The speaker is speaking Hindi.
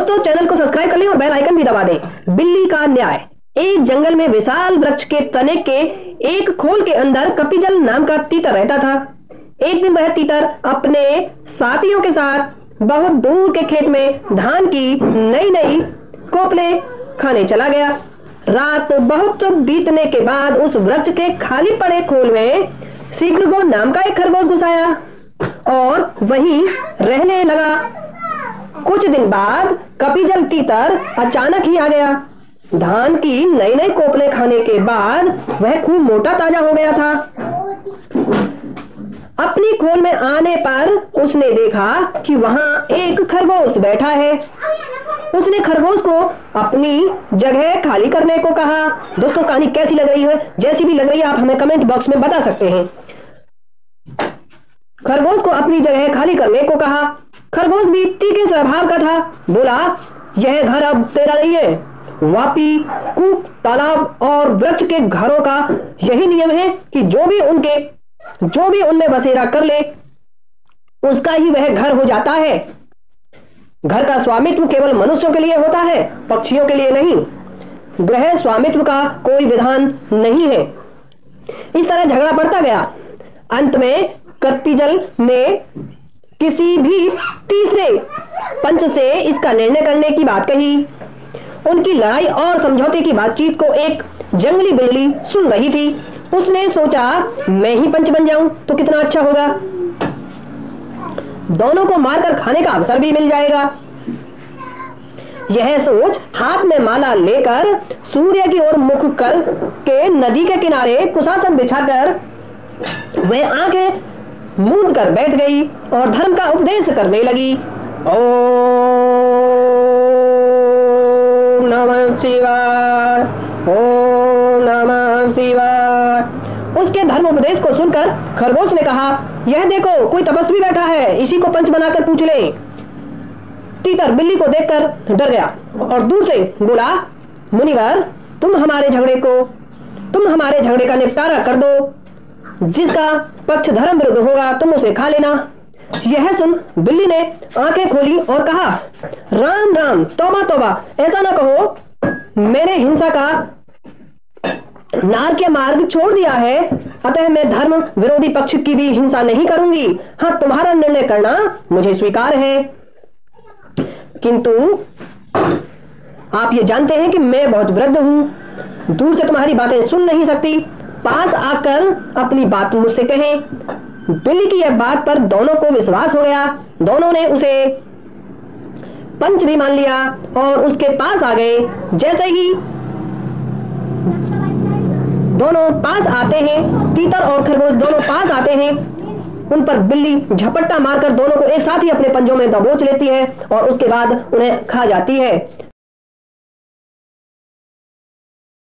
दोस्तों चैनल को सब्सक्राइब कर लें और बेल आइकन भी दबा दें। बिल्ली का न्याय। एक जंगल में विशाल वृक्ष के तने के एक खोल के अंदर कपिजल नाम का तीतर रहता था। एक दिन वह तीतर अपने साथियों के साथ बहुत दूर के खेत में धान की नई नई कोपले खाने चला गया। रात बहुत बीतने के बाद उस वृक्ष के खाली पड़े खोल में शीघ्रगो नाम का एक खरगोश घुस आया और वहीं रहने लगा। कुछ दिन बाद कपिजल तीतर अचानक ही आ गया। धान की नई नई कोपले खाने के बाद वह खूब मोटा ताजा हो गया था। अपनी खोल में आने पर उसने देखा कि वहां एक खरगोश बैठा है। उसने खरगोश को अपनी जगह खाली करने को कहा। दोस्तों कहानी कैसी लग रही है? जैसी भी लग रही है आप हमें कमेंट बॉक्स में बता सकते हैं। खरगोश को अपनी जगह खाली करने को कहा। खरगोश भी तीखे स्वभाव का था। बोला, यह घर अब तेरा नहीं है। वापी, कूप, तालाब और वृक्ष के घरों का यही नियम है कि जो भी उनमें बसेरा कर ले उसका ही वह घर हो जाता है। घर का स्वामित्व केवल मनुष्यों के लिए होता है, पक्षियों के लिए नहीं। गृह स्वामित्व का कोई विधान नहीं है। इस तरह झगड़ा बढ़ता गया। अंत में कपिजल ने किसी भी तीसरे पंच से इसका निर्णय करने की बात कही। उनकी लड़ाई और समझौते की बातचीत को एक जंगली बिल्ली सुन रही थी। उसने सोचा, मैं ही पंच बन जाऊं तो कितना अच्छा होगा। दोनों को मारकर खाने का अवसर भी मिल जाएगा। यह सोच हाथ में माला लेकर सूर्य की ओर मुख कर के नदी के किनारे कुशासन बिछाकर वह आंखें मूंद कर बैठ गई और धर्म का उपदेश करने लगी। ओम नमः शिवाय, ओम नमः शिवाय। उसके धर्म उपदेश को सुनकर खरगोश ने कहा, यह देखो कोई तपस्वी बैठा है, इसी को पंच बनाकर पूछ ले। तीतर बिल्ली को देखकर डर गया और दूर से बोला, मुनिवर तुम हमारे झगड़े का निपटारा कर दो। जिसका पक्ष धर्म विरुद्ध होगा तुम उसे खा लेना। यह सुन बिल्ली ने आंखें खोली और कहा, राम राम, तौबा तौबा, ऐसा ना कहो। मैंने हिंसा का नार के मार्ग छोड़ दिया है, अतः मैं धर्म विरोधी पक्ष की भी हिंसा नहीं करूंगी। हाँ, तुम्हारा निर्णय करना मुझे स्वीकार है, किंतु आप ये जानते हैं कि मैं बहुत वृद्ध हूं, दूर से तुम्हारी बातें सुन नहीं सकती। पास आकर अपनी बात मुझसे कहें। बिल्ली की यह बात पर दोनों को विश्वास हो गया। दोनों ने उसे पंच भी मान लिया और उसके पास आ गए। जैसे ही दोनों पास आते हैं, तीतर और खरगोश दोनों पास आते हैं, उन पर बिल्ली झपट्टा मारकर दोनों को एक साथ ही अपने पंजों में दबोच लेती है और उसके बाद उन्हें खा जाती है।